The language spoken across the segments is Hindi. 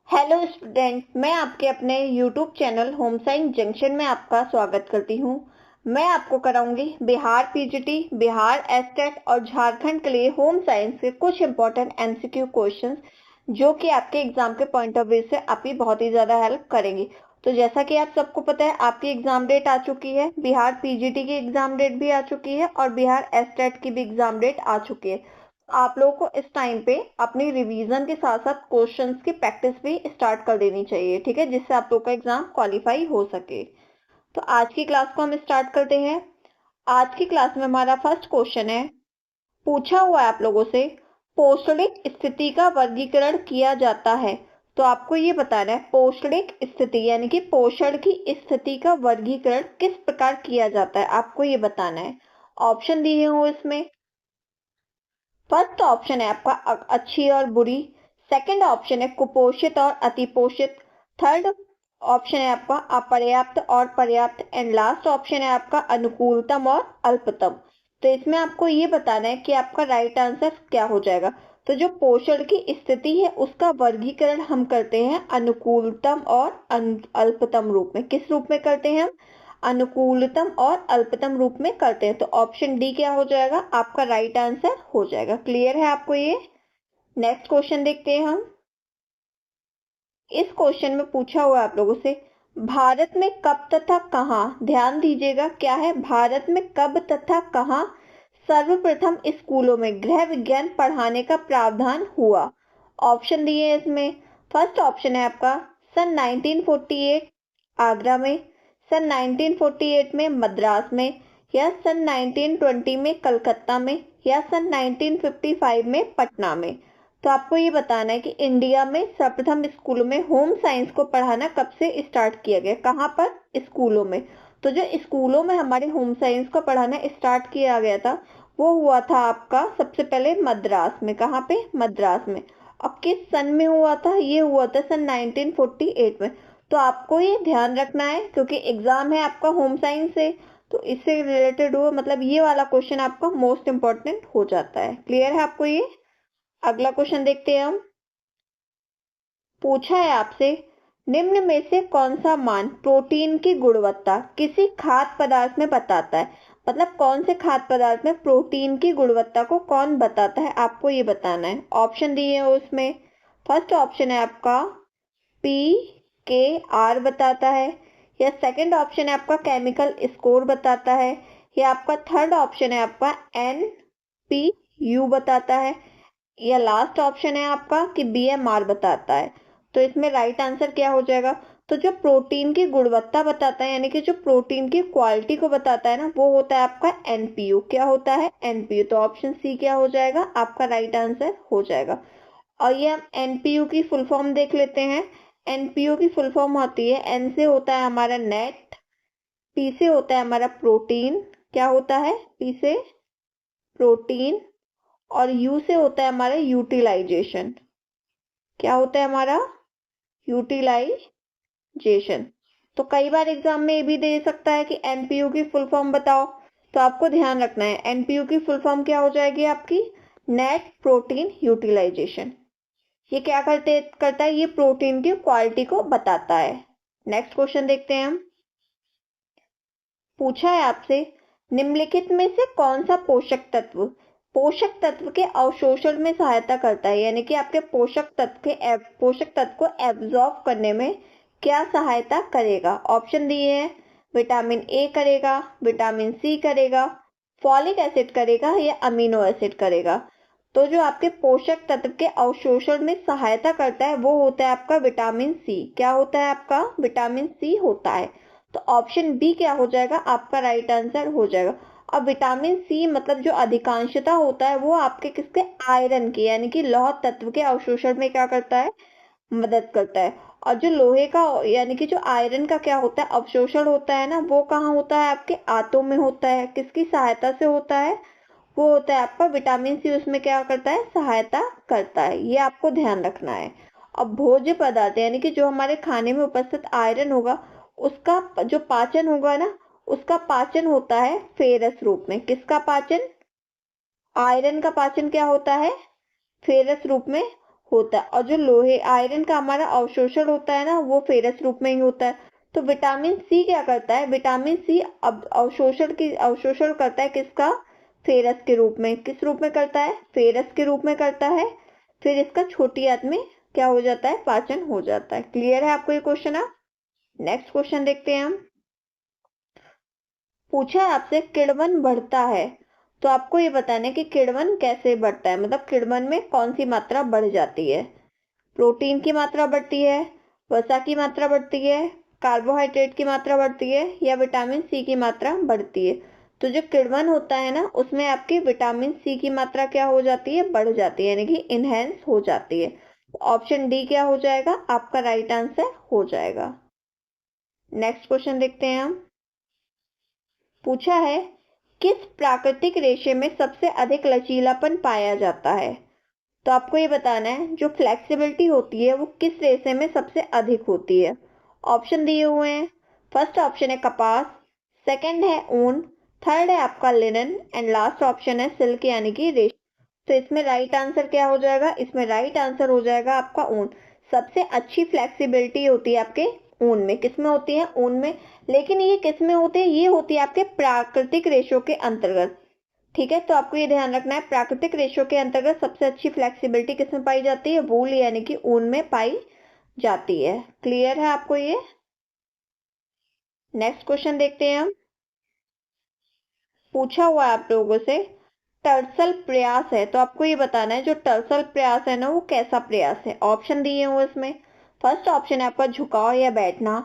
हेलो स्टूडेंट, मैं आपके अपने YouTube channel home science junction में आपका स्वागत करती हूँ। मैं आपको कराऊंगी बिहार पीजीटी, बिहार एस्टेट और झारखंड के लिए होम साइंस के कुछ इंपॉर्टेंट एमसीक्यू क्वेश्चंस जो कि आपके एग्जाम के पॉइंट ऑफ व्यू से आपकी बहुत ही ज्यादा हेल्प करेंगी। तो जैसा कि आप सबको पता है, आपकी एग्जाम डेट आ चुकी है, बिहार पीजीटी की एग्जाम डेट भी आ चुकी है और बिहार एस्टेट की भी एग्जाम डेट आ चुकी है। आप लोगों को इस टाइम पे अपनी रिवीजन के साथ साथ क्वेश्चंस की प्रैक्टिस भी स्टार्ट कर देनी चाहिए, ठीक है, जिससे आप लोग का एग्जाम क्वालिफाई हो सके। तो आज की क्लास को हम स्टार्ट करते हैं। आज की क्लास में हमारा फर्स्ट क्वेश्चन है, पूछा हुआ है आप लोगों से, पौषणिक स्थिति का वर्गीकरण किया जाता है। तो आपको ये बताना है पौषणिक स्थिति यानी कि पोषण की स्थिति का वर्गीकरण किस प्रकार किया जाता है, आपको ये बताना है। ऑप्शन दिए हो इसमें। फर्स्ट ऑप्शन है आपका अच्छी और बुरी। सेकंड ऑप्शन है कुपोषित और अतिपोषित। थर्ड ऑप्शन है आपका अपर्याप्त और पर्याप्त एंड लास्ट ऑप्शन है आपका अनुकूलतम और अल्पतम। तो इसमें आपको ये बताना है कि आपका राइट आंसर क्या हो जाएगा। तो जो पोषण की स्थिति है उसका वर्गीकरण हम करते हैं अनुकूलतम और अल्पतम रूप में। किस रूप में करते हैं हम? अनुकूलतम और अल्पतम रूप में करते हैं। तो ऑप्शन डी क्या हो जाएगा? आपका राइट आंसर हो जाएगा। क्लियर है आपको ये? नेक्स्ट क्वेश्चन देखते हैं हम। इस क्वेश्चन में पूछा हुआ आप लोगों से, भारत में कब तथा कहां, ध्यान दीजिएगा क्या है, भारत में कब तथा कहां सर्वप्रथम स्कूलों में गृह विज्ञान पढ़ाने का प्रावधान हुआ। ऑप्शन दिए हैं इसमें। फर्स्ट ऑप्शन है आपका सन 1948 आगरा में, सन 1948 में मद्रास में, या सन 1920 में कलकत्ता में, या सन 1955 में पटना में। तो आपको ये बताना है कि इंडिया में सर्वप्रथम स्कूलों में होम साइंस को पढ़ाना कब से स्टार्ट किया गया, कहाँ पर? स्कूलों में। तो जो स्कूलों में हमारे होम साइंस को पढ़ाना स्टार्ट किया गया था वो हुआ था आपका सबसे पहले मद्रास में। कहाँ पे? मद्रास में। और किस सन में हुआ था? ये हुआ था सन 1948 में। तो आपको ये ध्यान रखना है क्योंकि एग्जाम है आपका होम साइंस से, तो इससे रिलेटेड हुआ, मतलब ये वाला क्वेश्चन आपका मोस्ट इंपॉर्टेंट हो जाता है। क्लियर है आपको ये? अगला क्वेश्चन देखते हैं हम। पूछा है आपसे, निम्न में से कौन सा मान प्रोटीन की गुणवत्ता किसी खाद्य पदार्थ में बताता है? मतलब कौन से खाद्य पदार्थ में प्रोटीन की गुणवत्ता को कौन बताता है, आपको ये बताना है। ऑप्शन दिए हैं उसमें। फर्स्ट ऑप्शन है आपका PKR बताता है, या सेकंड ऑप्शन है आपका केमिकल स्कोर बताता है, या आपका थर्ड ऑप्शन है आपका NPU बताता है, या लास्ट ऑप्शन है आपका कि BMR बताता है। तो इसमें राइट आंसर क्या हो जाएगा? तो जो प्रोटीन की गुणवत्ता बताता है यानी कि जो प्रोटीन की क्वालिटी को बताता है ना, वो होता है आपका NPU। क्या होता है? NPU। तो ऑप्शन सी क्या हो जाएगा? आपका राइट आंसर हो जाएगा। और ये हम NPU की फुल फॉर्म देख लेते हैं। NPU की फुल फॉर्म होती है, N से होता है हमारा नेट, P से होता है हमारा प्रोटीन, क्या होता है? P से प्रोटीन, और U से होता है हमारा यूटिलाइजेशन। क्या होता है हमारा? यूटिलाइजेशन। तो कई बार एग्जाम में ये भी दे सकता है कि NPU की फुल फॉर्म बताओ। तो आपको ध्यान रखना है NPU की फुल फॉर्म क्या हो जाएगी आपकी? Net protein utilisation. ये क्या करता है? ये प्रोटीन की क्वालिटी को बताता है। नेक्स्ट क्वेश्चन देखते हैं हम। पूछा है आपसे, निम्नलिखित में से कौन सा पोषक तत्व के अवशोषण में सहायता करता है, यानी कि आपके पोषक तत्व को एब्जॉर्ब करने में क्या सहायता करेगा? ऑप्शन दिए हैं। विटामिन ए करेगा, विटामिन सी करेगा, फॉलिक एसिड करेगा, या अमीनो एसिड करेगा। तो जो आपके पोषक तत्व के अवशोषण में सहायता करता है वो होता है आपका विटामिन सी। क्या होता है आपका? विटामिन सी होता है। तो ऑप्शन बी क्या हो जाएगा? आपका राइट आंसर हो जाएगा। अब विटामिन सी मतलब जो अधिकांशता होता है वो आपके किसके? आयरन के, यानी कि लौह तत्व के अवशोषण में क्या करता है? मदद करता है। और जो लोहे का यानी कि जो आयरन का क्या होता है? अवशोषण होता है ना, वो कहाँ होता है? आपके आंतों में होता है। किसकी सहायता से होता है? वो होता है आपका विटामिन सी, उसमें क्या करता है? सहायता करता है। ये आपको ध्यान रखना है। अब भोज्य पदार्थ यानी कि जो हमारे खाने में उपस्थित आयरन होगा उसका जो पाचन होगा ना, उसका पाचन होता है फेरस रूप में। किसका पाचन? आयरन का पाचन क्या होता है? फेरस रूप में होता है, और जो लोहे आयरन का हमारा अवशोषण होता है ना, वो फेरस रूप में ही होता है। तो विटामिन सी क्या करता है, विटामिन सी अब अवशोषण करता है किसका, फेरस के रूप में। किस रूप में करता है, फेरस के रूप में करता है। फिर इसका छोटी आंत में क्या हो जाता है, पाचन हो जाता है। क्लियर है आपको ये क्वेश्चन। आप नेक्स्ट क्वेश्चन देखते हैं। हम पूछा है आपसे किण्वन बढ़ता है, तो आपको ये बताना है कि किण्वन कैसे बढ़ता है, मतलब किण्वन में कौन सी मात्रा बढ़ जाती है। प्रोटीन की मात्रा बढ़ती है, वसा की मात्रा बढ़ती है, कार्बोहाइड्रेट की मात्रा बढ़ती है, या विटामिन सी की मात्रा बढ़ती है। तो जो किण्वन होता है ना, उसमें आपकी विटामिन सी की मात्रा क्या हो जाती है, बढ़ जाती है, यानी कि इनहेंस हो जाती है। ऑप्शन डी क्या हो जाएगा, आपका राइट आंसर हो जाएगा। नेक्स्ट क्वेश्चन देखते हैं। हम पूछा है किस प्राकृतिक रेशे में सबसे अधिक लचीलापन पाया जाता है। तो आपको ये बताना है जो फ्लेक्सिबिलिटी होती है वो किस रेशे में सबसे अधिक होती है। ऑप्शन दिए हुए हैं। फर्स्ट ऑप्शन है कपास, सेकंड है ऊन, थर्ड है आपका लिनन, एंड लास्ट ऑप्शन है सिल्क यानी कि रेशम। तो इसमें राइट आंसर क्या हो जाएगा, इसमें राइट आंसर हो जाएगा आपका ऊन। सबसे अच्छी फ्लेक्सिबिलिटी होती है आपके ऊन में। किसमें होती है, ऊन में। लेकिन ये किसमें होती है, ये होती है आपके प्राकृतिक रेशों के अंतर्गत। ठीक है, तो आपको ये ध्यान रखना है, प्राकृतिक रेशों के अंतर्गत सबसे अच्छी फ्लेक्सिबिलिटी किसमें पाई जाती है, वूल यानी कि ऊन में पाई जाती है। क्लियर है आपको ये। नेक्स्ट क्वेश्चन देखते हैं। हम पूछा हुआ है आप लोगों से टर्सल प्रयास है, तो आपको ये बताना है जो टर्सल प्रयास है ना वो कैसा प्रयास है। ऑप्शन दिए हुए इसमें। फर्स्ट ऑप्शन है आपका झुकाव या बैठना,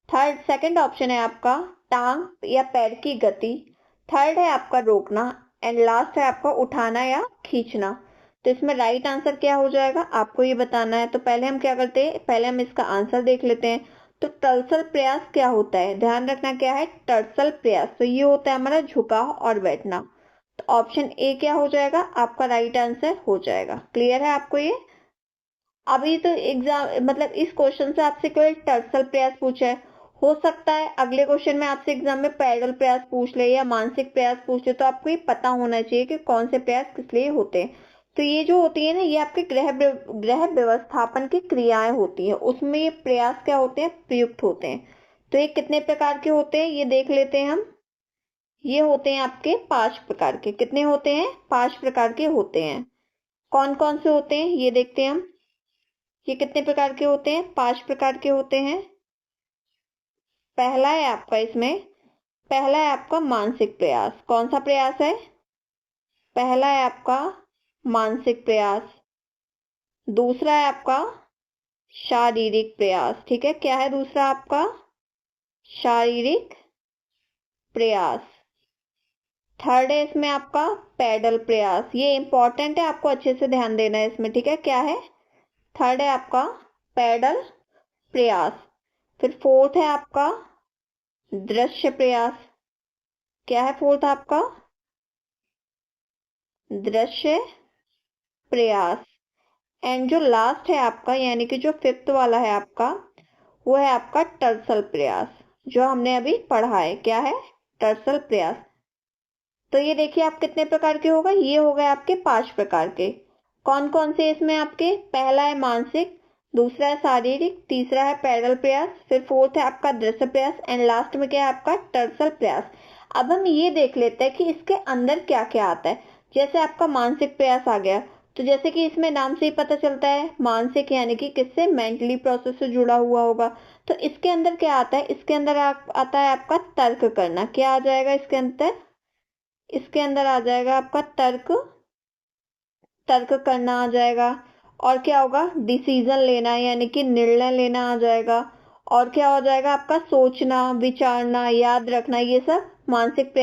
सेकंड ऑप्शन है आपका टांग या पैर की गति, थर्ड है आपका रोकना, एंड लास्ट है आपका उठाना या खींचना। तो इसमें राइट आंसर क्या हो जाएगा, आपको ये बताना है। तो पहले हम क्या करते हैं, पहले हम इसका आंसर देख लेते हैं। तो टर्सल प्रयास क्या होता है, ध्यान रखना क्या है टर्सल प्रयास, तो ये होता है हमारा झुकाव और बैठना। तो ऑप्शन ए क्या हो जाएगा, आपका राइट आंसर हो जाएगा। क्लियर है आपको ये। अभी तो एग्जाम मतलब इस क्वेश्चन से आपसे कोई टर्सल प्रयास पूछा है, हो सकता है अगले क्वेश्चन में आपसे एग्जाम में पैदल प्रयास पूछ ले या मानसिक प्रयास पूछ ले, तो आपको ये पता होना चाहिए कि कौन से प्रयास किस लिए होते हैं। तो ये जो होती है ना, ये आपके ग्रह व्यवस्थापन की क्रियाएं होती हैं, उसमें ये प्रयास क्या होते हैं, प्रयुक्त होते हैं। तो ये कितने प्रकार के होते हैं ये देख लेते हैं हम। ये होते हैं आपके 5 प्रकार के। कितने होते हैं, 5 प्रकार के होते हैं। कौन कौन से होते हैं ये देखते हैं हम। ये कितने प्रकार के होते हैं, 5 प्रकार के होते हैं। पहला है आपका इसमें, पहला है आपका मानसिक प्रयास। कौन सा प्रयास है, पहला है आपका मानसिक प्रयास। दूसरा है आपका शारीरिक प्रयास। ठीक है, क्या है दूसरा आपका, शारीरिक प्रयास। थर्ड है इसमें आपका पैडल प्रयास, ये इंपॉर्टेंट है, आपको अच्छे से ध्यान देना है इसमें। ठीक है, क्या है, थर्ड है आपका पैडल प्रयास। फिर फोर्थ है आपका दृश्य प्रयास। क्या है फोर्थ आपका, दृश्य प्रयास। एंड जो लास्ट है आपका यानी कि जो फिफ्थ वाला है आपका, वो है आपका टर्सल प्रयास, जो हमने अभी पढ़ा है। क्या है, टर्सल प्रयास। तो ये देखिए आप कितने प्रकार के होगा, ये हो गए आपके 5 प्रकार के। कौन कौन से इसमें आपके, पहला है मानसिक, दूसरा है शारीरिक, तीसरा है पैदल प्रयास, फिर फोर्थ है आपका दृश्य प्रयास, एंड लास्ट में क्या है आपका टर्सल प्रयास। अब हम ये देख लेते हैं कि इसके अंदर क्या क्या आता है। जैसे आपका मानसिक प्रयास आ गया, तो जैसे कि इसमें नाम से ही पता चलता है मानसिक यानी कि किससे, मेंटली प्रोसेस से जुड़ा हुआ होगा। तो इसके अंदर क्या आता है, इसके अंदर आता है आपका तर्क करना। क्या आ जाएगा इसके अंदर, इसके अंदर आ जाएगा आपका तर्क, तर्क करना आ जाएगा। और क्या होगा, डिसीजन लेना यानी कि निर्णय लेना आ जाएगा। और क्या हो जाएगा आपका सोचना, विचारना, याद रखना, ये सब मानसिक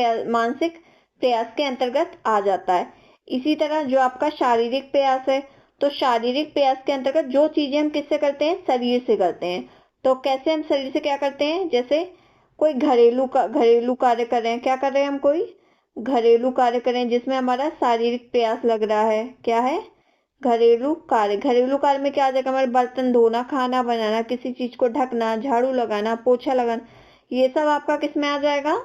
प्रयास के अंतर्गत आ जाता है। इसी तरह जो आपका शारीरिक प्रयास है, तो शारीरिक प्रयास के अंतर्गत जो चीजें हम किससे करते हैं, शरीर से करते हैं। तो कैसे हम शरीर से क्या करते हैं, जैसे कोई घरेलू कार्य कर रहे हैं, क्या कर रहे हैं हम, कोई घरेलू कार्य करें जिसमें हमारा शारीरिक प्रयास लग रहा है। क्या है, घरेलू कार्य। घरेलू कार्य में क्या आ जाएगा, हमारे बर्तन धोना, खाना बनाना, किसी चीज को ढकना, झाड़ू लगाना, पोछा लगाना, ये सब आपका किस में आ जाएगा,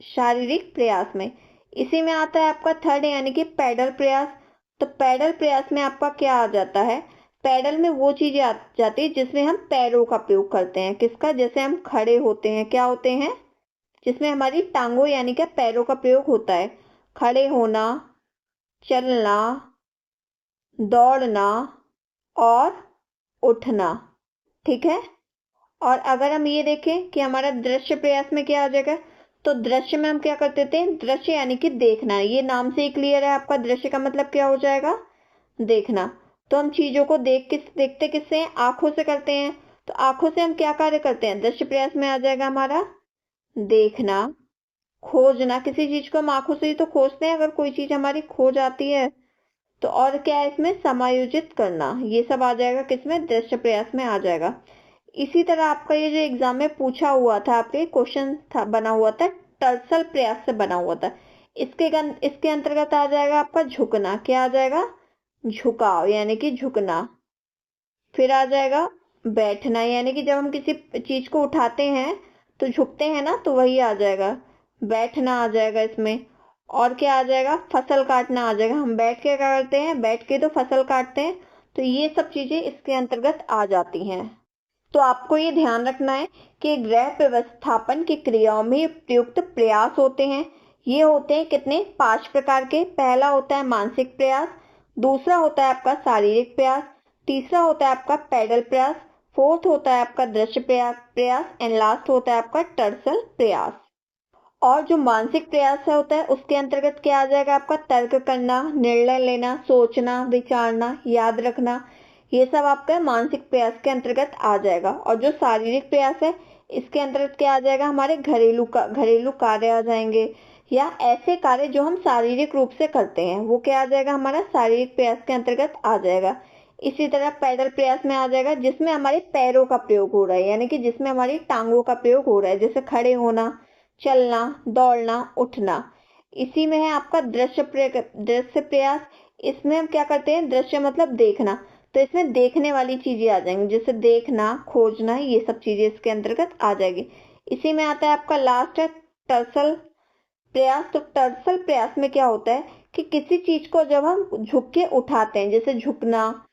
शारीरिक प्रयास में। इसी में आता है आपका थर्ड यानी कि पैदल प्रयास। तो पैडल प्रयास में आपका क्या आ जाता है, पैडल में वो चीजें आ जाती है जिसमें हम पैरों का प्रयोग करते हैं। किसका, जैसे हम खड़े होते हैं, क्या होते हैं, जिसमें हमारी टांगों यानी कि पैरों का प्रयोग होता है। खड़े होना, चलना, दौड़ना और उठना। ठीक है। और अगर हम ये देखें कि हमारा दृश्य प्रयास में क्या आ जाएगा, तो दृश्य में हम क्या करते थे, दृश्य यानी कि देखना। ये नाम से ही क्लियर है आपका, दृश्य का मतलब क्या हो जाएगा, देखना। तो हम चीजों को देखते किससे हैं, आंखों से करते हैं। तो आंखों से हम क्या कार्य करते हैं, दृश्य प्रयास में आ जाएगा हमारा देखना। खोजना, किसी चीज को हम आंखों से ही तो खोजते हैं, अगर कोई चीज हमारी खो जाती है तो। और क्या है इसमें, समायोजित करना, ये सब आ जाएगा किसमें, दृश्य प्रयास में आ जाएगा। इसी तरह आपका ये जो एग्जाम में पूछा हुआ था, आपके क्वेश्चन था बना हुआ था, टर्सल प्रयास से बना हुआ था। इसके अंतर्गत आ जाएगा आपका झुकना। क्या आ जाएगा, झुकाव यानी कि झुकना। फिर आ जाएगा बैठना, यानी कि जब हम किसी चीज को उठाते हैं तो झुकते हैं ना, तो वही आ जाएगा, बैठना आ जाएगा इसमें। और क्या आ जाएगा, फसल काटना आ जाएगा। हम बैठ के क्या करते हैं, बैठ के तो फसल काटते हैं। तो ये सब चीजें इसके अंतर्गत आ जाती हैं। तो आपको ये ध्यान रखना है कि गृह व्यवस्थापन की क्रियाओं में प्रयुक्त प्रयास होते हैं। ये होते हैं कितने, 5 प्रकार के। पहला होता है मानसिक प्रयास, दूसरा होता है आपका शारीरिक प्रयास, तीसरा होता है आपका पैडल प्रयास, फोर्थ होता है आपका दृश्य प्रयास एंड लास्ट होता है आपका टर्सल प्रयास। और जो मानसिक प्रयास होता है उसके अंतर्गत क्या आ जाएगा, आपका तर्क करना, निर्णय लेना, सोचना, विचारना, याद रखना, ये सब आपका मानसिक प्रयास के अंतर्गत आ जाएगा। और जो शारीरिक प्रयास है इसके अंतर्गत क्या आ जाएगा, हमारे घरेलू कार्य आ जाएंगे, या ऐसे कार्य जो हम शारीरिक रूप से करते हैं, वो क्या आ जाएगा, हमारा शारीरिक प्रयास के अंतर्गत आ जाएगा। इसी तरह पैदल प्रयास में आ जाएगा जिसमें हमारे पैरों का प्रयोग हो रहा है, यानी कि जिसमें हमारी टांगों का प्रयोग हो रहा है, जैसे खड़े होना, चलना, दौड़ना, उठना। इसी में है आपका दृश्य प्रयास। इसमें हम क्या करते हैं, दृश्य मतलब देखना, तो इसमें देखने वाली चीजें आ जाएंगी, जैसे देखना, खोजना, ये सब चीजें इसके अंतर्गत आ जाएगी। इसी में आता है आपका लास्ट है टर्सल प्रयास। तो टर्सल प्रयास में क्या होता है कि किसी चीज को जब हम झुक के उठाते हैं, जैसे झुकना,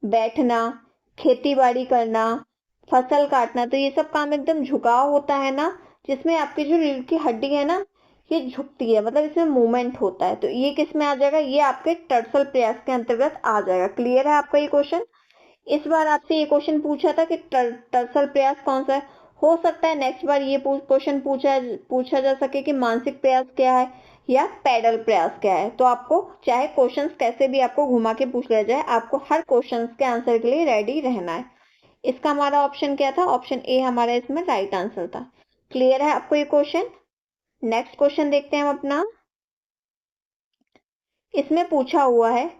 बैठना, खेती बाड़ी करना, फसल काटना, तो ये सब काम एकदम झुकाव होता है ना, जिसमें आपकी जो रीढ़ की हड्डी है ना, ये झुकती है, मतलब इसमें मूवमेंट होता है। तो ये किस में आ जाएगा, ये आपके टर्सल प्रयास के अंतर्गत आ जाएगा। क्लियर है आपका ये क्वेश्चन। इस बार आपसे ये क्वेश्चन पूछा था कि टर्सल प्रयास कौन सा है। हो सकता है नेक्स्ट बार ये क्वेश्चन पूछा जा सके कि मानसिक प्रयास क्या है या पैडल प्रयास क्या है। तो आपको चाहे क्वेश्चंस कैसे भी आपको घुमा के पूछ लिया जाए, आपको हर क्वेश्चंस के आंसर के लिए रेडी रहना है। इसका हमारा ऑप्शन क्या था, ऑप्शन ए हमारा इसमें राइट आंसर था। क्लियर है आपको ये क्वेश्चन। नेक्स्ट क्वेश्चन देखते हैं हम अपना। इसमें पूछा हुआ है,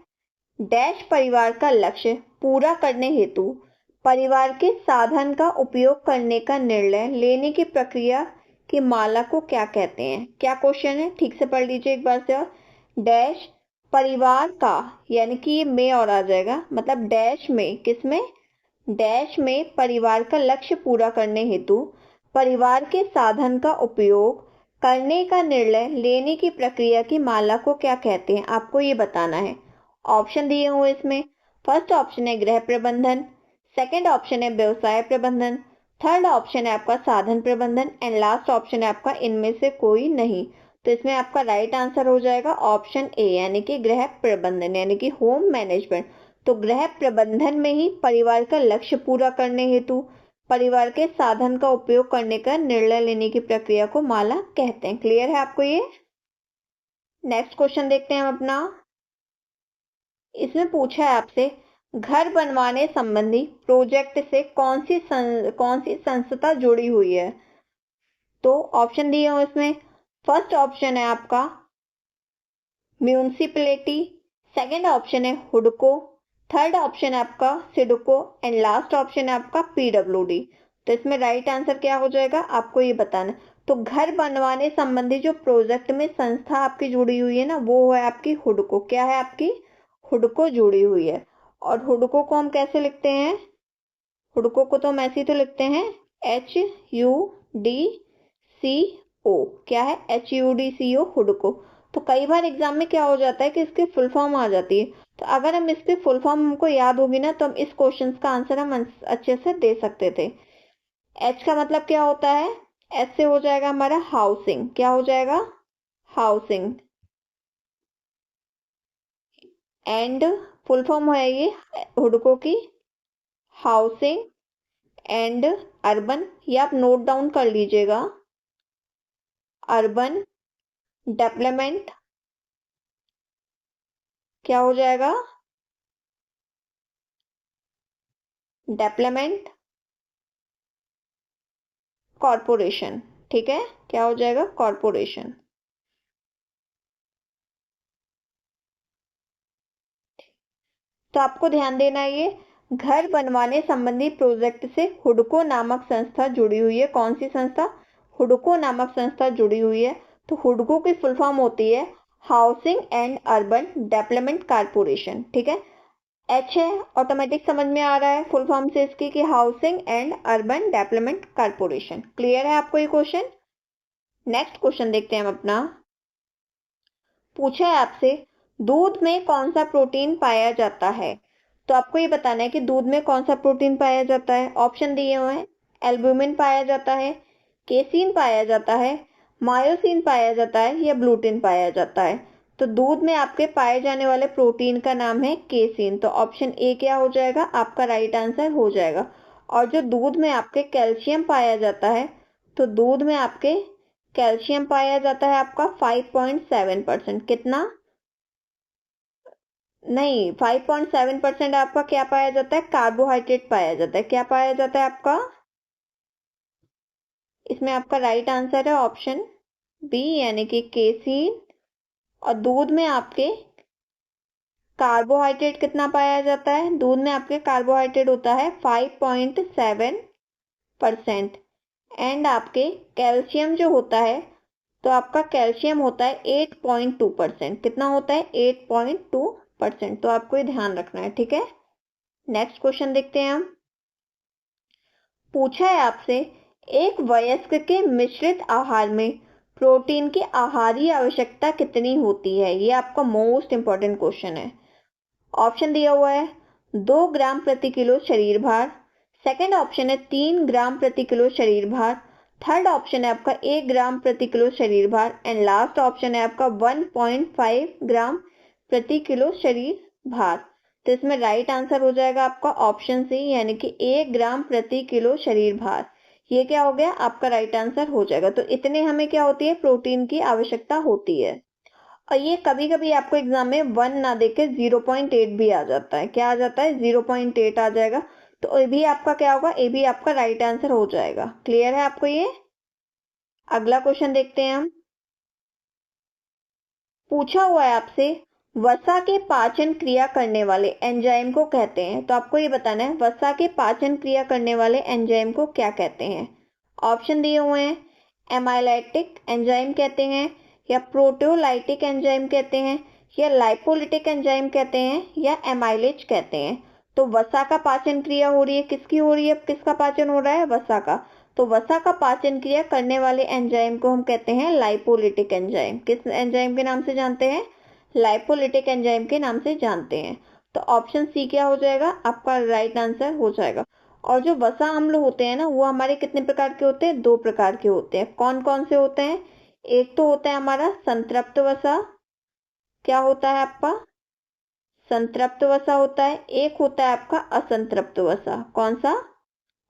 डैश परिवार का लक्ष्य पूरा करने हेतु परिवार के साधन का उपयोग करने का निर्णय लेने की प्रक्रिया की माला को क्या कहते हैं। क्या क्वेश्चन है, ठीक से पढ़ लीजिए एक बार से। और डैश परिवार का, यानी कि ये में और आ जाएगा, मतलब डैश में, किसमें, डैश में परिवार का लक्ष्य पूरा करने हेतु परिवार के साधन का उपयोग करने का निर्णय लेने की प्रक्रिया की माला को क्या कहते हैं, आपको ये बताना है। ऑप्शन दिए हुए इसमें, फर्स्ट ऑप्शन है गृह प्रबंधन, सेकंड ऑप्शन है व्यवसाय प्रबंधन, थर्ड ऑप्शन है आपका साधन प्रबंधन एंड लास्ट ऑप्शन है आपका इनमें से कोई नहीं। तो इसमें आपका राइट आंसर हो जाएगा ऑप्शन ए, यानी कि गृह प्रबंधन, यानी कि होम मैनेजमेंट। तो गृह प्रबंधन में ही परिवार का लक्ष्य पूरा करने हेतु परिवार के साधन का उपयोग करने का निर्णय लेने की प्रक्रिया को माला कहते हैं। क्लियर है आपको ये। नेक्स्ट क्वेश्चन देखते हैं हम अपना। इसमें पूछा है आपसे, घर बनवाने संबंधी प्रोजेक्ट से कौन सी संस्था जुड़ी हुई है। तो ऑप्शन दिए हो इसमें, फर्स्ट ऑप्शन है आपका म्यूनिसिपैलिटी, सेकंड ऑप्शन है हुडको, थर्ड ऑप्शन है आपका सिडको एंड लास्ट ऑप्शन है आपका पीडब्ल्यूडी। तो इसमें राइट आंसर क्या हो जाएगा, आपको ये बताना। तो घर बनवाने संबंधी जो प्रोजेक्ट में संस्था आपकी जुड़ी हुई है ना, वो है आपकी हुडको। क्या है आपकी, हुडको जुड़ी हुई है। और हुडको को हम कैसे लिखते हैं, हुडको को तो हम ऐसे ही तो लिखते हैं HUDCO। क्या है, HUDCO, हुडको। तो कई बार एग्जाम में क्या हो जाता है कि इसकी फुल फॉर्म आ जाती है, तो अगर हम इसकी फुल फॉर्म हमको याद होगी ना, तो हम इस क्वेश्चन का आंसर हम अच्छे से दे सकते थे। एच का मतलब क्या होता है? एच से हो जाएगा हमारा हाउसिंग। क्या हो जाएगा? हाउसिंग। एंड फुल फॉर्म है ये हुडको की, हाउसिंग एंड अर्बन। ये आप नोट डाउन कर लीजिएगा, अर्बन डेवलपमेंट। क्या हो जाएगा? Development corporation. ठीक है, क्या हो जाएगा? कॉरपोरेशन। तो आपको ध्यान देना है, ये घर बनवाने संबंधी प्रोजेक्ट से हुडको नामक संस्था जुड़ी हुई है। कौन सी संस्था? हुडको नामक संस्था जुड़ी हुई है। तो हुडको की फुल फॉर्म होती है housing and urban development corporation. ठीक है, एच है, ऑटोमेटिक समझ में आ रहा है फुल फॉर्म से इसकी कि housing and urban development corporation. Clear है आपको ये क्वेश्चन? नेक्स्ट क्वेश्चन देखते हैं हम अपना। पूछा है आपसे, दूध में कौन सा प्रोटीन पाया जाता है? तो आपको ये बताना है कि दूध में कौन सा प्रोटीन पाया जाता है। ऑप्शन दिए हुए हैं, एल्ब्यूमिन पाया जाता है, केसीन पाया जाता है, मायोसिन पाया जाता है, या ग्लूटिन पाया जाता है। तो दूध में आपके पाए जाने वाले प्रोटीन का नाम है केसीन। तो ऑप्शन ए क्या हो जाएगा? आपका राइट आंसर हो जाएगा। और जो दूध में आपके कैल्शियम पाया जाता है, तो दूध में आपके कैल्शियम पाया जाता है आपका 5.7%। कितना? नहीं, 5.7% आपका क्या पाया जाता है? कार्बोहाइड्रेट पाया जाता है। क्या पाया जाता है आपका? इसमें आपका राइट आंसर है ऑप्शन बी, यानी कि केसीन। और दूध में आपके कार्बोहाइड्रेट कितना पाया जाता है? दूध में आपके कार्बोहाइड्रेट होता है 5.7%। एंड आपके कैल्शियम जो होता है, तो आपका कैल्शियम होता है 8.2%। कितना होता है? 8.2%। तो आपको ये ध्यान रखना है। ठीक है, नेक्स्ट क्वेश्चन देखते हैं हम। पूछा है आपसे, एक वयस्क के मिश्रित आहार में प्रोटीन की आहारीय आवश्यकता कितनी होती है? ये आपका मोस्ट इंपॉर्टेंट क्वेश्चन है। ऑप्शन दिया हुआ है 2 ग्राम प्रति किलो शरीर भार, सेकंड ऑप्शन है 3 ग्राम प्रति किलो शरीर भार, थर्ड ऑप्शन है आपका 1 ग्राम प्रति किलो शरीर भार, एंड लास्ट ऑप्शन है आपका 1.5 ग्राम प्रति किलो शरीर भार। तो इसमें राइट आंसर हो जाएगा आपका ऑप्शन सी, यानी कि 1 ग्राम प्रति किलो शरीर भार। ये क्या हो गया? आपका राइट आंसर हो जाएगा। तो इतने हमें क्या होती है? प्रोटीन की आवश्यकता होती है। और ये कभी कभी आपको एग्जाम में 1 ना देके 0.8 भी आ जाता है। क्या आ जाता है? 0.8 आ जाएगा। तो ये भी आपका क्या होगा? ये भी आपका राइट आंसर हो जाएगा। क्लियर है आपको ये? अगला क्वेश्चन देखते हैं हम। पूछा हुआ है आपसे, वसा के पाचन क्रिया करने वाले एंजाइम को कहते हैं। तो आपको ये बताना है वसा के पाचन क्रिया करने वाले एंजाइम को क्या कहते हैं। ऑप्शन दिए हुए हैं, एमाइलेटिक एंजाइम कहते हैं, या प्रोटियोलाइटिक एंजाइम कहते हैं, या लाइपोलिटिक एंजाइम कहते हैं, या एमाइलेज कहते हैं। तो वसा का पाचन क्रिया हो रही है, किसकी हो रही है? किसका पाचन हो रहा है? वसा का। तो वसा का पाचन क्रिया करने वाले एंजाइम को हम कहते हैं लाइपोलिटिक एंजाइम। किस एंजाइम के नाम से जानते हैं? लाइपोलिटिक एंजाइम के नाम से जानते हैं। तो ऑप्शन सी क्या हो जाएगा? आपका राइट आंसर हो जाएगा। और जो वसा अम्ल होते हैं ना, वो हमारे कितने प्रकार के होते हैं? 2 प्रकार के होते हैं। कौन कौन से होते हैं? एक तो होता है हमारा संतृप्त वसा। क्या होता है आपका? संतृप्त वसा होता है। एक होता है आपका असंतृप्त वसा। कौन सा?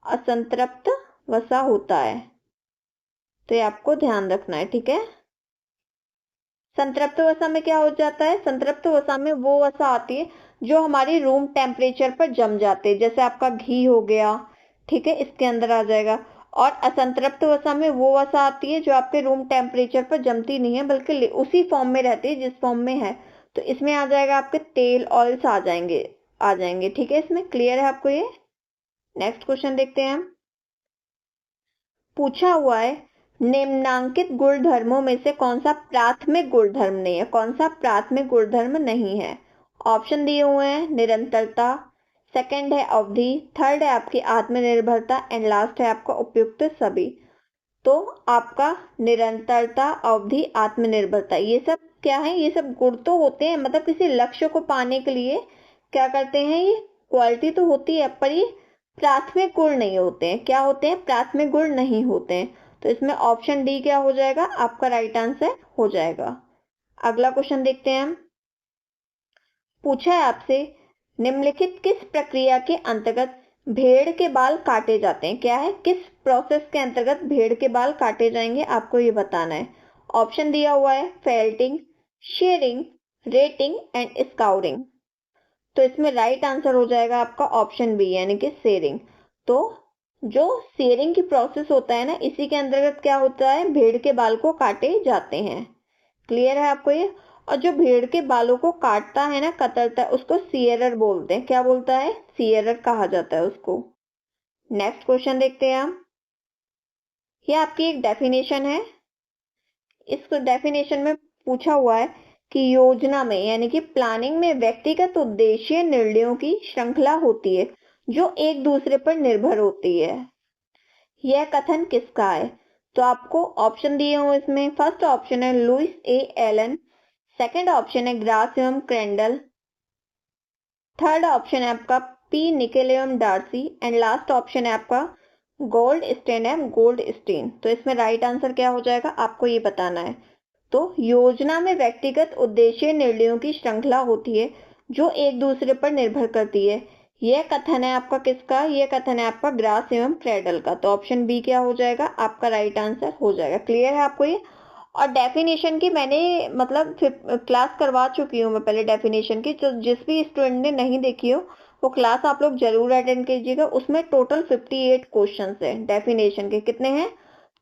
असंतृप्त वसा होता है। तो ये आपको ध्यान रखना है। ठीक है, संतृप्त वसा में क्या हो जाता है? संतृप्त वसा में वो वसा आती है जो हमारी रूम टेम्परेचर पर जम जाते हैं, जैसे आपका घी हो गया। ठीक है, इसके अंदर आ जाएगा। और असंतृप्त वसा में वो वसा आती है जो आपके रूम टेम्परेचर पर जमती नहीं है, बल्कि उसी फॉर्म में रहती है जिस फॉर्म में है। तो इसमें आ जाएगा आपके तेल, ऑयल्स आ जाएंगे। ठीक है, इसमें क्लियर है आपको ये? नेक्स्ट क्वेश्चन देखते हैं हम। पूछा हुआ है, निम्नांकित गुणधर्मों में से कौन सा प्राथमिक गुणधर्म नहीं है? कौन सा प्राथमिक गुणधर्म नहीं है? ऑप्शन दिए हुए हैं, निरंतरता, सेकंड है अवधि, थर्ड है आपकी आत्मनिर्भरता, एंड लास्ट है आपका उपयुक्त सभी। तो आपका निरंतरता, अवधि, आत्मनिर्भरता, ये सब क्या है, ये सब गुण तो होते हैं, मतलब किसी लक्ष्य को पाने के लिए क्या करते हैं, ये क्वालिटी तो होती है, पर ये प्राथमिक गुण नहीं होते हैं। क्या होते हैं, प्राथमिक गुण नहीं होते हैं। तो इसमें ऑप्शन डी क्या हो जाएगा, आपका राइट आंसर हो जाएगा। अगला क्वेश्चन देखते हैं हम। पूछा है आपसे, निम्नलिखित किस प्रक्रिया के अंतर्गत भेड़ के बाल काटे जाते हैं। क्या है, किस प्रोसेस के अंतर्गत भेड़ के बाल काटे जाएंगे, आपको ये बताना है। ऑप्शन दिया हुआ है felting, sharing, rating and scouring. तो इसमें राइट आंसर हो जाएगा आपका ऑप्शन बी यानी कि शेयरिंग। तो जो शेयरिंग की प्रोसेस होता है ना, इसी के अंतर्गत क्या होता है, भेड़ के बाल को काटे जाते हैं। क्लियर है आपको ये। और जो भेड़ के बालों को काटता है ना, कतरता है, उसको सीयरर बोलते हैं। क्या बोलता है, सीयरर कहा जाता है उसको। नेक्स्ट क्वेश्चन देखते हैं हम। ये आपकी एक डेफिनेशन है। इस डेफिनेशन में पूछा हुआ है कि योजना में यानी कि प्लानिंग में व्यक्तिगत उद्देश्य निर्णयों की श्रृंखला होती है जो एक दूसरे पर निर्भर होती है। यह कथन किसका है। तो आपको ऑप्शन दिए हुए इसमें। फर्स्ट ऑप्शन है Louis A Allen, second option है ग्रासियम क्रेंडल, थर्ड ऑप्शन है आपका P Nickelium Darcy and last option है आपका Goldstein M Goldstein. तो इसमें राइट आंसर क्या हो जाएगा, आपको ये बताना है। तो योजना में व्यक्तिगत उद्देश्य निर्णयों की श्रृंखला होती है जो एक दूसरे पर निर्भर करती है। यह कथन है आपका किसका, यह कथन है आपका ग्रास एवं क्रेडल का। तो ऑप्शन बी क्या हो जाएगा, आपका राइट आंसर हो जाएगा। क्लियर है आपको ये। और डेफिनेशन की मैंने मतलब क्लास करवा चुकी हूँ मैं पहले डेफिनेशन की। तो जिस भी स्टूडेंट ने नहीं देखी हो वो क्लास आप लोग जरूर अटेंड कीजिएगा। उसमें टोटल 58 क्वेश्चन है डेफिनेशन के। कितने हैं,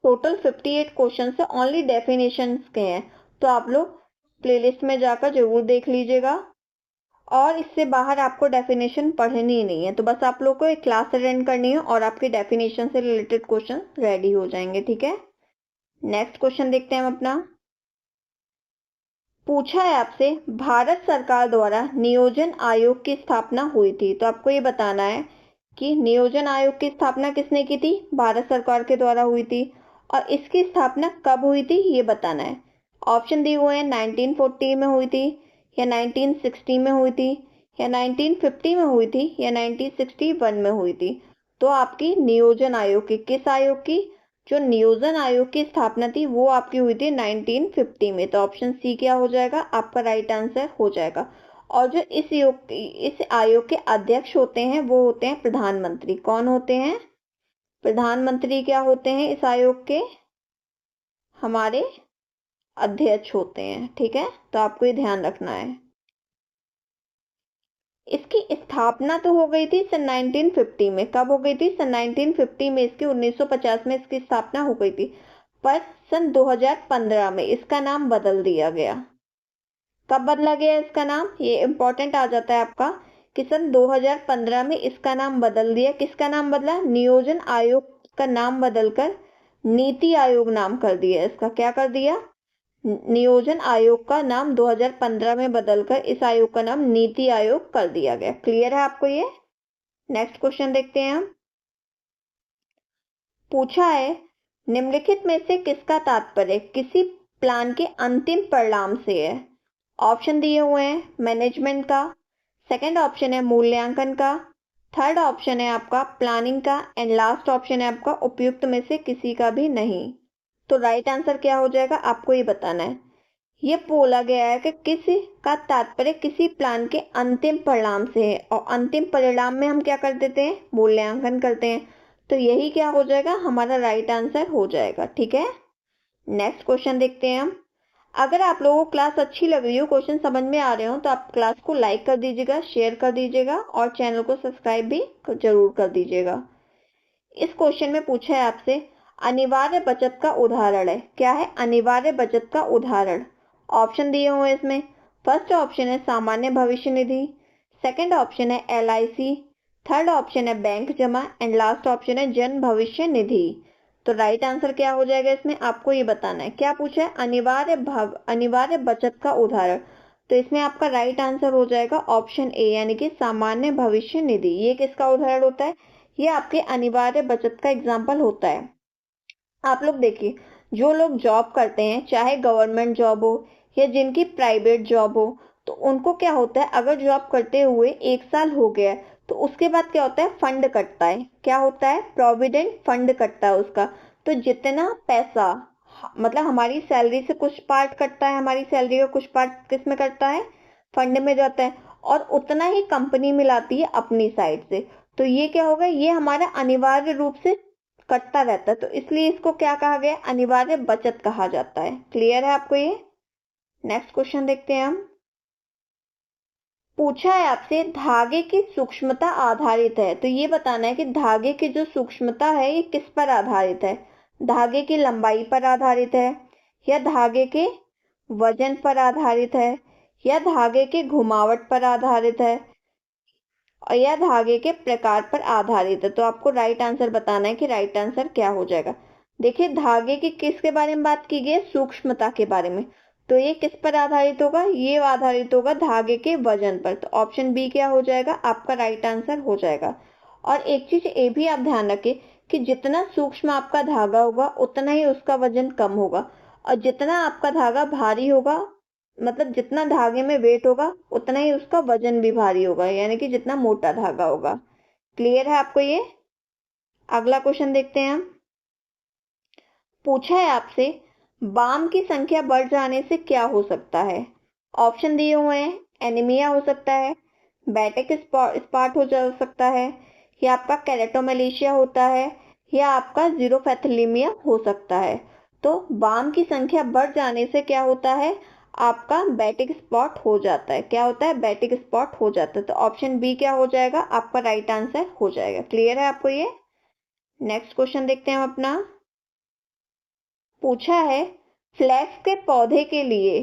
टोटल 58 क्वेश्चन है, ओनली डेफिनेशन के हैं। तो आप लोग प्लेलिस्ट में जाकर जरूर देख लीजिएगा। और इससे बाहर आपको डेफिनेशन पढ़नी ही नहीं है। तो बस आप लोग को एक क्लास अटेंड करनी है और आपकी डेफिनेशन से रिलेटेड क्वेश्चन रेडी हो जाएंगे। ठीक है, नेक्स्ट क्वेश्चन देखते हैं हम अपना। पूछा है आपसे, भारत सरकार द्वारा नियोजन आयोग की स्थापना हुई थी। तो आपको ये बताना है कि नियोजन आयोग की स्थापना किसने की थी, भारत सरकार के द्वारा हुई थी। और इसकी स्थापना कब हुई थी ये बताना है। ऑप्शन दिए हुए हैं 1940 में हुई थी, या 1960 में हुई थी, या 1950 में हुई थी, या 1961 में हुई थी। तो आपकी नियोजन आयोग की, किस आयोग की, जो नियोजन आयोग की स्थापना थी वो आपकी हुई थी 1950 में। तो ऑप्शन सी क्या हो जाएगा, आपका राइट आंसर हो जाएगा। और जो इस आयोग के अध्यक्ष होते हैं वो होते हैं प्रधानमंत्री। कौन होते हैं, प्रधानमंत्री क्या होते हैं इस आयोग के, हमारे अध्यक्ष होते हैं। ठीक है, तो आपको ये ध्यान रखना है। इसकी स्थापना तो हो गई थी सन 1950 में। कब हो गई थी, सन 1950 में। इसकी 1950 में इसकी स्थापना हो गई थी। पर सन 2015 में इसका नाम बदल दिया गया। कब बदला गया इसका नाम, ये इंपॉर्टेंट आ जाता है आपका कि सन 2015 में इसका नाम बदल दिया। किसका नाम बदला, नियोजन आयोग का नाम बदलकर नीति आयोग नाम कर दिया इसका। क्या कर दिया, नियोजन आयोग का नाम 2015 में बदलकर इस आयोग का नाम नीति आयोग कर दिया गया। क्लियर है आपको ये। नेक्स्ट क्वेश्चन देखते हैं हम। पूछा है, निम्नलिखित में से किसका तात्पर्य किसी प्लान के अंतिम परिणाम से है। ऑप्शन दिए हुए हैं मैनेजमेंट का, सेकंड ऑप्शन है मूल्यांकन का, थर्ड ऑप्शन है आपका प्लानिंग का एंड लास्ट ऑप्शन है आपका उपयुक्त में से किसी का भी नहीं। तो राइट आंसर क्या हो जाएगा, आपको ये बताना है। ये बोला गया है कि किसी का तात्पर्य किसी प्लान के अंतिम परिणाम से है, और अंतिम परिणाम में हम क्या कर देते हैं, मूल्यांकन करते हैं। तो यही क्या हो जाएगा, हमारा राइट आंसर हो जाएगा। ठीक है, नेक्स्ट क्वेश्चन देखते हैं हम। अगर आप लोगों को क्लास अच्छी लग रही हो, क्वेश्चन समझ में आ रहे हो, तो आप क्लास को लाइक कर दीजिएगा, शेयर कर दीजिएगा और चैनल को सब्सक्राइब भी जरूर कर दीजिएगा। इस क्वेश्चन में पूछा है आपसे, अनिवार्य बचत का उदाहरण है। क्या है, अनिवार्य बचत का उदाहरण। ऑप्शन दिए हुए हैं इसमें। फर्स्ट ऑप्शन है सामान्य भविष्य निधि, सेकंड ऑप्शन है LIC, थर्ड ऑप्शन है बैंक जमा एंड लास्ट ऑप्शन है जन भविष्य निधि। तो राइट आंसर क्या हो जाएगा इसमें, आपको ये बताना है। क्या पूछा है, अनिवार्य बचत का उदाहरण। तो इसमें आपका राइट आंसर हो जाएगा ऑप्शन ए यानी कि सामान्य भविष्य निधि। ये किसका उदाहरण होता है, ये आपके अनिवार्य बचत का एग्जाम्पल होता है। आप लोग देखिए, जो लोग जॉब करते हैं, चाहे गवर्नमेंट जॉब हो या जिनकी प्राइवेट जॉब हो, तो उनको क्या होता है, अगर जॉब करते हुए 1 साल हो गया तो उसके बाद क्या होता है, फंड कटता है। क्या होता है, प्रोविडेंट फंड कटता है उसका। तो जितना पैसा मतलब हमारी सैलरी से कुछ पार्ट कटता है, हमारी सैलरी का कुछ पार्ट किस में कटता है, फंड में जाता है, और उतना ही कंपनी मिलाती है अपनी साइड से। तो ये क्या होगा, ये हमारा अनिवार्य रूप से कटता रहता है, तो इसलिए इसको क्या कहा गया, अनिवार्य बचत कहा जाता है। क्लियर है आपको ये? नेक्स्ट क्वेश्चन देखते हैं हम। पूछा है आपसे, धागे की सूक्ष्मता आधारित है, तो ये बताना है कि धागे की जो सूक्ष्मता है ये किस पर आधारित है। धागे की लंबाई पर आधारित है, या धागे के वजन पर आधारित है, या धागे के घुमावट पर आधारित है, और या धागे के प्रकार पर आधारित है। तो आपको राइट आंसर बताना है कि राइट आंसर क्या हो जाएगा। देखिए, धागे की किसके बारे में बात की गई है, सूक्ष्मता के बारे में। तो ये किस पर आधारित होगा, ये आधारित होगा धागे के वजन पर। तो ऑप्शन बी क्या हो जाएगा, आपका राइट आंसर हो जाएगा। और एक चीज ये भी आप ध्यान रखें कि जितना सूक्ष्म आपका धागा होगा उतना ही उसका वजन कम होगा, और जितना आपका धागा भारी होगा, मतलब जितना धागे में वेट होगा उतना ही उसका वजन भी भारी होगा, यानी कि जितना मोटा धागा होगा। क्लियर है आपको ये? अगला क्वेश्चन देखते हैं हम। पूछा है आपसे, बाम की संख्या बढ़ जाने से क्या हो सकता है। ऑप्शन दिए हुए हैं, एनीमिया हो सकता है, बैटिक स्पॉट हो जा सकता है, या आपका केरेटोमलेशिया होता है, या आपका जीरोफेथलीमिया हो सकता है। तो बाम की संख्या बढ़ जाने से क्या होता है, आपका बैटिक स्पॉट हो जाता है। क्या होता है, बैटिक स्पॉट हो जाता है। तो ऑप्शन बी क्या हो जाएगा, आपका राइट आंसर हो जाएगा। क्लियर है आपको ये? नेक्स्ट क्वेश्चन देखते हैं हम अपना। पूछा है, फ्लैक्स के पौधे के लिए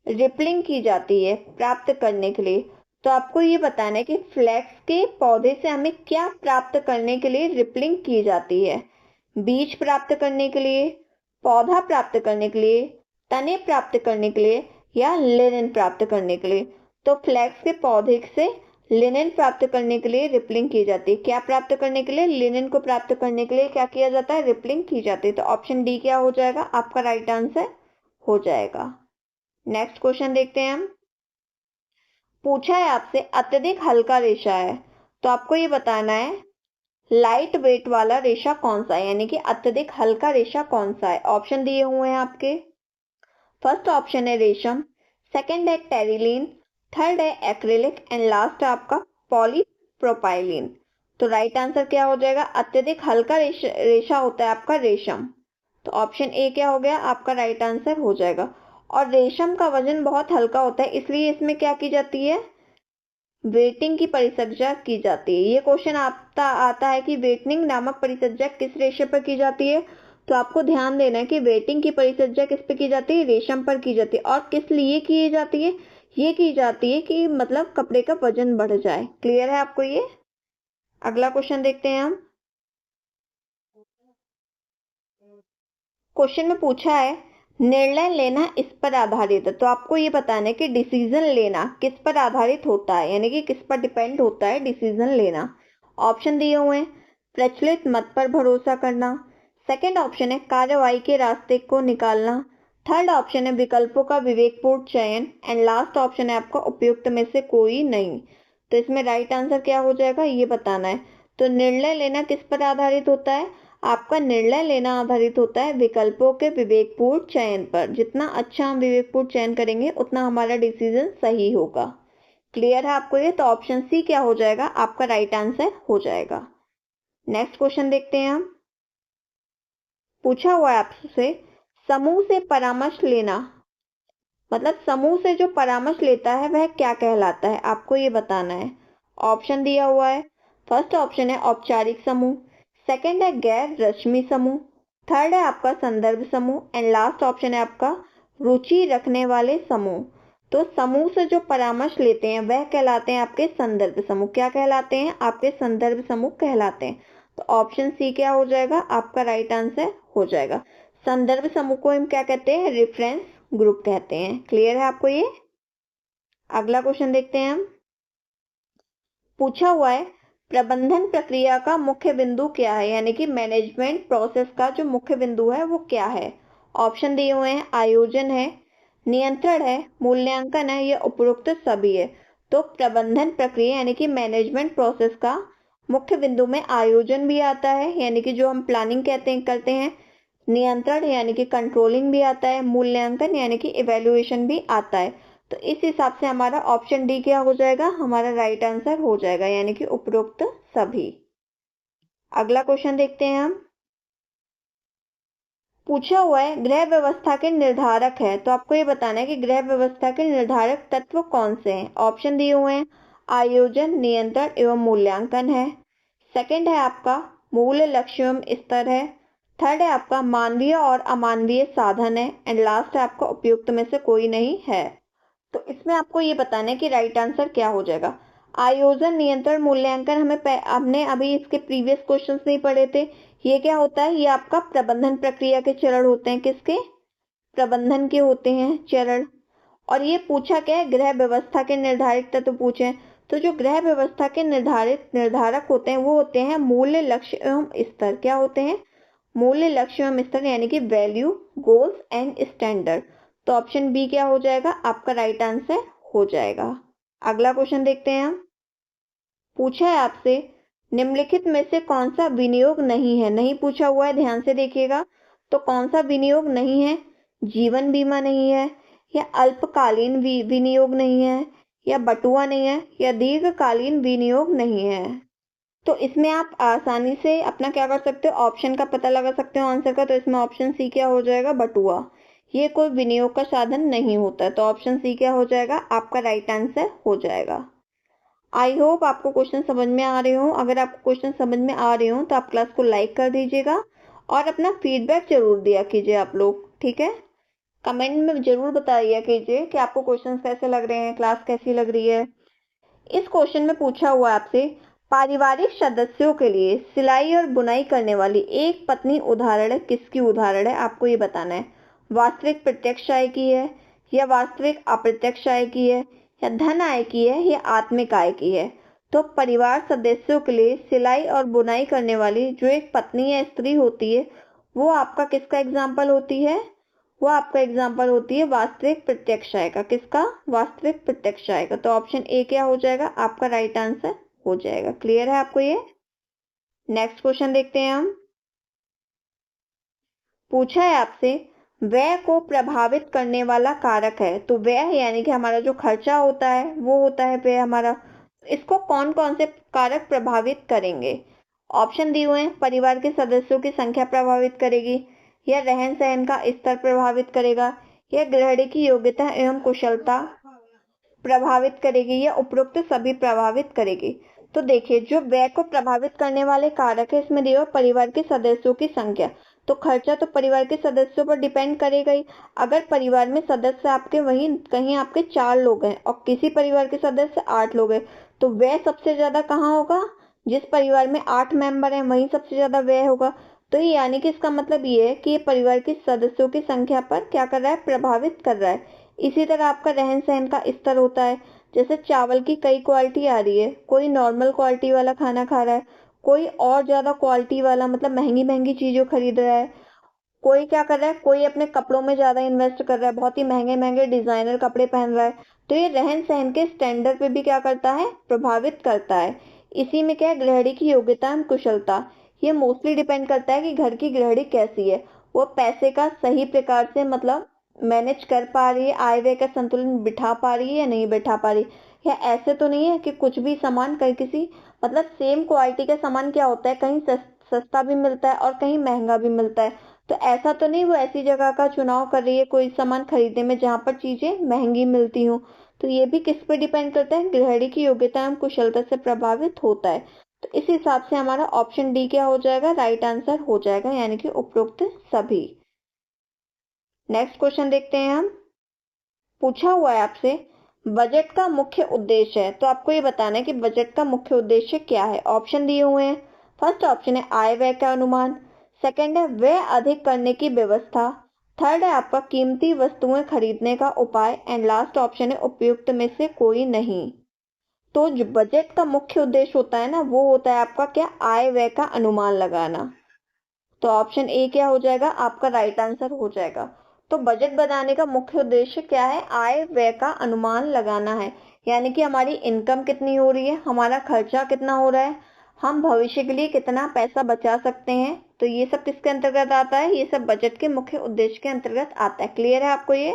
रिपलिंग की जाती है प्राप्त करने के लिए। तो आपको ये बताना है कि फ्लैक्स के पौधे से हमें क्या प्राप्त करने के लिए रिपलिंग की जाती है। बीज प्राप्त करने के लिए, पौधा प्राप्त करने के लिए, तने प्राप्त करने के लिए, या लिनेन प्राप्त करने के लिए। तो फ्लैक्स के पौधे से लिनेन प्राप्त करने के लिए रिपलिंग की जाती है। क्या प्राप्त करने के लिए, लिनेन को प्राप्त करने के लिए क्या किया जाता है, रिपलिंग की जाती है। तो ऑप्शन डी क्या हो जाएगा, आपका राइट आंसर हो जाएगा। नेक्स्ट क्वेश्चन देखते हैं हम। पूछा है आपसे, अत्यधिक हल्का रेशा है, तो आपको ये बताना है लाइट वेट वाला रेशा कौन सा है, यानी कि अत्यधिक हल्का रेशा कौन सा है। ऑप्शन दिए हुए हैं आपके। फर्स्ट ऑप्शन है रेशम, सेकंड है टेरिलीन, थर्ड है एक्रिलिक, एंड लास्ट है आपका पॉलीप्रोपाइलीन। तो राइट आंसर क्या हो जाएगा, अत्यधिक हल्का रेशा होता है आपका रेशम। तो ऑप्शन ए क्या हो गया, आपका राइट आंसर हो जाएगा। और रेशम का वजन बहुत हल्का होता है, इसलिए इसमें क्या की जाती है, वेटिंग की परिचर्या की जाती है। ये क्वेश्चन आता है कि वेटिंग नामक परिचर्या किस रेशे पर की जाती है। तो आपको ध्यान देना है कि वेटिंग की परिचर्या किस पे की जाती है, रेशम पर की जाती है। और किस लिए की जाती है, ये की जाती है कि मतलब कपड़े का वजन बढ़ जाए। क्लियर है आपको ये? अगला क्वेश्चन देखते हैं हम। क्वेश्चन में पूछा है, निर्णय लेना इस पर आधारित है। तो आपको ये बताना है कि डिसीजन लेना किस पर आधारित होता है, यानी कि किस पर डिपेंड होता है डिसीजन लेना। ऑप्शन दिए हुए हैं, प्रचलित मत पर भरोसा करना, सेकंड ऑप्शन है कार्रवाई के रास्ते को निकालना, थर्ड ऑप्शन है विकल्पों का विवेकपूर्ण चयन, एंड लास्ट ऑप्शन है आपका उपयुक्त में से कोई नहीं। तो इसमें राइट आंसर क्या हो जाएगा, ये बताना है। तो निर्णय लेना किस पर आधारित होता है, आपका निर्णय लेना आधारित होता है विकल्पों के विवेकपूर्ण चयन पर। जितना अच्छा हम विवेकपूर्ण चयन करेंगे उतना हमारा डिसीजन सही होगा। क्लियर है आपको ये? तो ऑप्शन सी क्या हो जाएगा, आपका राइट आंसर हो जाएगा। नेक्स्ट क्वेश्चन देखते हैं हम। पूछा हुआ है आपसे, समूह से परामर्श लेना, मतलब समूह से जो परामर्श लेता है वह क्या कहलाता है, आपको ये बताना है। ऑप्शन दिया हुआ है। फर्स्ट ऑप्शन है औपचारिक समूह, सेकंड है गैर रश्मि समूह, थर्ड है आपका संदर्भ समूह, एंड लास्ट ऑप्शन है आपका रुचि रखने वाले समूह। तो समूह से जो परामर्श लेते हैं वह कहलाते हैं आपके संदर्भ समूह। क्या कहलाते हैं, आपके संदर्भ समूह कहलाते हैं। तो ऑप्शन सी क्या हो जाएगा, आपका राइट आंसर हो जाएगा। संदर्भ समूह को हम क्या कहते हैं, रेफरेंस ग्रुप कहते हैं। क्लियर है आपको ये? अगला क्वेश्चन देखते हैं हम। पूछा हुआ है, प्रबंधन प्रक्रिया का मुख्य बिंदु क्या है, यानी कि मैनेजमेंट प्रोसेस का जो मुख्य बिंदु है वो क्या है। ऑप्शन दिए हुए हैं, आयोजन है, नियंत्रण है, मूल्यांकन है या उपरोक्त सभी है। तो प्रबंधन प्रक्रिया यानी कि मैनेजमेंट प्रोसेस का मुख्य बिंदु में आयोजन भी आता है, यानी कि जो हम प्लानिंग करते हैं। नियंत्रण यानी कि कंट्रोलिंग भी आता है। मूल्यांकन यानी कि इवैल्यूएशन भी आता है। तो इस हिसाब से हमारा ऑप्शन डी क्या हो जाएगा, हमारा राइट आंसर हो जाएगा, यानी कि उपरोक्त सभी। अगला क्वेश्चन देखते हैं हम। पूछा हुआ है गृह व्यवस्था के निर्धारक है, तो आपको ये बताना है कि गृह व्यवस्था के निर्धारक तत्व कौन से हैं। ऑप्शन दिए हुए हैं, आयोजन, नियंत्रण एवं मूल्यांकन है। सेकंड है आपका मूल्य, लक्ष्य एवं स्तर है। थर्ड है आपका मानवीय और अमानवीय साधन है। एंड लास्ट है आपका उपयुक्त में से कोई नहीं है। तो इसमें आपको ये बताना है कि राइट आंसर क्या हो जाएगा। आयोजन, नियंत्रण, मूल्यांकन हमने अभी इसके प्रीवियस क्वेश्चंस नहीं पढ़े थे। ये क्या होता है, ये आपका प्रबंधन प्रक्रिया के चरण होते हैं। किसके? प्रबंधन के होते हैं चरण। और ये पूछा क्या है, गृह व्यवस्था के निर्धारित तत्व पूछे हैं। तो जो गृह व्यवस्था के निर्धारक होते हैं वो होते हैं मूल्य, लक्ष्य एवं स्तर। क्या होते हैं? मूल्य, लक्ष्य एवं स्तर, यानी कि वैल्यू, गोल्स एंड स्टैंडर्ड। तो ऑप्शन बी क्या हो जाएगा, आपका राइट आंसर हो जाएगा। अगला क्वेश्चन देखते हैं हम। पूछा है आपसे निम्नलिखित में से कौन सा विनियोग नहीं है। नहीं पूछा हुआ है, ध्यान से देखिएगा। तो कौन सा विनियोग नहीं है? जीवन बीमा नहीं है, या अल्पकालीन विनियोग नहीं है, या बटुआ नहीं है, या दीर्घकालीन विनियोग नहीं है। तो इसमें आप आसानी से अपना क्या कर सकते हो, ऑप्शन का पता लगा सकते हो आंसर का। तो इसमें ऑप्शन सी क्या हो जाएगा, बटुआ। ये कोई विनियोग का साधन नहीं होता है। तो ऑप्शन सी क्या हो जाएगा, आपका राइट आंसर हो जाएगा। आई होप आपको क्वेश्चन समझ में आ रहे हो। अगर आपको क्वेश्चन समझ में आ रहे हो तो आप क्लास को लाइक कर दीजिएगा और अपना फीडबैक जरूर दिया कीजिए आप लोग, ठीक है। कमेंट में जरूर बताइए कीजिए कि आपको क्वेश्चन कैसे लग रहे हैं, क्लास कैसी लग रही है। इस क्वेश्चन में पूछा हुआ है आपसे पारिवारिक सदस्यों के लिए सिलाई और बुनाई करने वाली एक पत्नी उदाहरण है। किसकी उदाहरण है, आपको ये बताना है। वास्तविक प्रत्यक्ष आय की है, या वास्तविक अप्रत्यक्ष आय की है, या धन आय की है, या आत्मिक आय की है। तो परिवार सदस्यों के लिए सिलाई और बुनाई करने वाली जो एक पत्नी या स्त्री होती है वो आपका किसका एग्जाम्पल होती है, वो आपका एग्जाम्पल होती है वास्तविक प्रत्यक्ष आय का। किसका? वास्तविक प्रत्यक्ष आय का। तो ऑप्शन ए क्या हो जाएगा, आपका राइट आंसर हो जाएगा। क्लियर है आपको ये? नेक्स्ट क्वेश्चन देखते हैं हम। पूछा है आपसे व्यय को प्रभावित करने वाला कारक है। तो व्यय यानी कि हमारा जो खर्चा होता है वो होता है व्यय हमारा। इसको कौन कौन से कारक प्रभावित करेंगे? ऑप्शन दिए हुए हैं, परिवार के सदस्यों की संख्या प्रभावित करेगी, या रहन सहन का स्तर प्रभावित करेगा, या गृहिणी की योग्यता एवं कुशलता प्रभावित करेगी, या उपरोक्त सभी प्रभावित करेगी। तो देखिए जो व्यय को प्रभावित करने वाले कारक है इसमें दिया परिवार के सदस्यों की संख्या। तो खर्चा तो परिवार के सदस्यों पर डिपेंड करेगा ही। अगर परिवार में सदस्य आपके वहीं कहीं आपके 4 लोग हैं और किसी परिवार के सदस्य 8 लोग हैं, तो व्यय सबसे ज्यादा कहाँ होगा? जिस परिवार में 8 मेंबर हैं वहीं सबसे ज्यादा व्यय होगा। तो ये यानी कि इसका मतलब ये है कि ये परिवार के सदस्यों की संख्या पर क्या कर रहा है, प्रभावित कर रहा है। इसी तरह आपका रहन सहन का स्तर होता है। जैसे चावल की कई क्वालिटी आ रही है, कोई नॉर्मल क्वालिटी वाला खाना खा रहा है, कोई और ज्यादा क्वालिटी वाला मतलब महंगी महंगी चीजों खरीद रहा है, कोई क्या कर रहा है, कोई अपने कपड़ों में ज्यादा इन्वेस्ट कर रहा है, बहुत ही महंगे महंगे डिजाइनर कपड़े पहन रहा है। तो ये रहन सहन के स्टैंडर्ड पे भी क्या करता है, प्रभावित करता है। इसी में क्या है, गृहिणी की योग्यता एवं कुशलता। ये मोस्टली डिपेंड करता है कि घर की गृहिणी कैसी है, वो पैसे का सही प्रकार से मतलब मैनेज कर पा रही है, आय व्यय का संतुलन बिठा पा रही है या नहीं बिठा पा रही। या ऐसे तो नहीं है कि कुछ भी सामान कहीं किसी मतलब सेम क्वालिटी का सामान क्या होता है, कहीं सस्ता भी मिलता है और कहीं महंगा भी मिलता है। तो ऐसा तो नहीं वो ऐसी जगह का चुनाव कर रही है कोई सामान खरीदने में जहां पर चीजें महंगी मिलती हूँ। तो ये भी किस पे डिपेंड करता है, गृहिणी की योग्यता एवं कुशलता से प्रभावित होता है। तो इस हिसाब से हमारा ऑप्शन डी क्या हो जाएगा, राइट आंसर हो जाएगा, यानी कि उपरोक्त सभी। नेक्स्ट क्वेश्चन देखते हैं हम। पूछा हुआ है आपसे बजट का मुख्य उद्देश्य है। तो आपको ये बताना है कि बजट का मुख्य उद्देश्य क्या है। ऑप्शन दिए हुए हैं। फर्स्ट ऑप्शन है आय व्यय का अनुमान, सेकंड है व्यय अधिक करने की व्यवस्था, थर्ड है आपका कीमती वस्तुएं खरीदने का उपाय, एंड लास्ट ऑप्शन है उपयुक्त में से कोई नहीं। तो जो बजट का मुख्य उद्देश्य होता है ना वो होता है आपका क्या, आय व्यय का अनुमान लगाना। तो ऑप्शन ए क्या हो जाएगा, आपका राइट आंसर हो जाएगा। तो बजट बनाने का मुख्य उद्देश्य क्या है? आय व्यय का अनुमान लगाना है, यानी कि हमारी इनकम कितनी हो रही है, हमारा खर्चा कितना हो रहा है, हम भविष्य के लिए कितना पैसा बचा सकते हैं। तो ये सब किसके अंतर्गत आता है? ये सब बजट के मुख्य उद्देश्य के अंतर्गत आता है। क्लियर है आपको ये?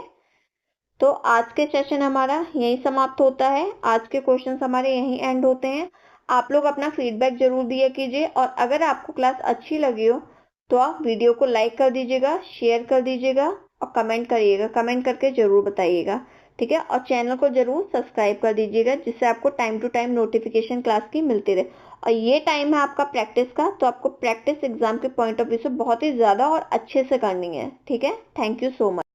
तो आज के सेशन हमारा यहीं समाप्त होता है। आज के क्वेश्चंस हमारे यहीं एंड होते हैं। आप लोग अपना फीडबैक जरूर दिया कीजिए, और अगर आपको क्लास अच्छी लगी हो तो आप वीडियो को लाइक कर दीजिएगा, शेयर कर दीजिएगा और कमेंट करिएगा, कमेंट करके जरूर बताइएगा, ठीक है। और चैनल को जरूर सब्सक्राइब कर दीजिएगा, जिससे आपको time to time notification class की मिलती रहे। और ये टाइम है आपका प्रैक्टिस का, तो आपको प्रैक्टिस एग्जाम के पॉइंट ऑफ व्यू से बहुत ही ज्यादा और अच्छे से करनी है, ठीक है। Thank you so much.